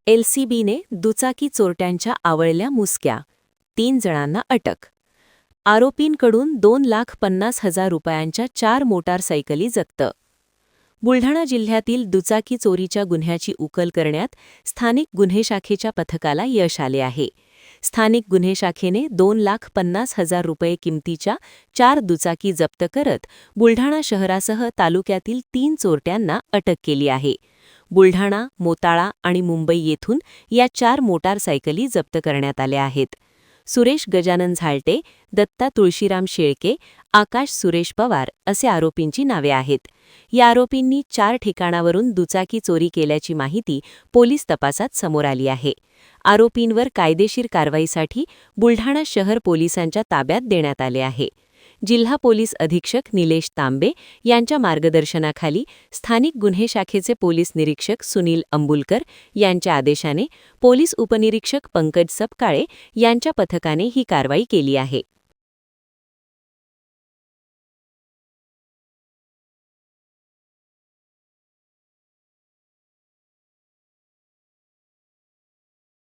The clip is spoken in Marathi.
एलसीबीने दुचाकी चोरट्यांच्या आवळल्या मुसक्या, 3 जणांना अटक. आरोपींकडून 2,50,000 रुपयांच्या 4 मोटारसायकली जप्त. बुलढाणा जिल्ह्यातील दुचाकी चोरीच्या गुन्ह्याची उकल करण्यात स्थानिक गुन्हे शाखेच्या पथकाला यश आले आहे. स्थानिक गुन्हे शाखेने 2,50,000 रुपये किमतीच्या 4 दुचाकी जप्त करत बुलढाणा शहरासह तालुक्यातील 3 चोरट्यांना अटक केली आहे. बुलढाणा, मोताळा आणि मुंबई येथून या 4 मोटारसायकली जप्त करण्यात आल्या आहेत. सुरेश गजानन झालटे, दत्ता तुळशीराम शेळके, आकाश सुरेश पवार असे आरोपींची नावे आहेत. या आरोपींनी 4 ठिकाणावरून दुचाकी चोरी केल्याची माहिती पोलीस तपासात समोर आली आहे. आरोपींवर कायदेशीर कारवाईसाठी बुलढाणा शहर पोलिसांच्या ताब्यात देण्यात आले आहे. जिल्हा पोलीस अधीक्षक निलेश तांबे यांच्या मार्गदर्शनाखाली स्थानिक गुन्हे शाखेचे पोलीस निरीक्षक सुनील अंबुलकर यांच्या आदेशाने पोलीस उपनिरीक्षक पंकज सपकाळे यांच्या पथकाने ही कारवाई केली आहे.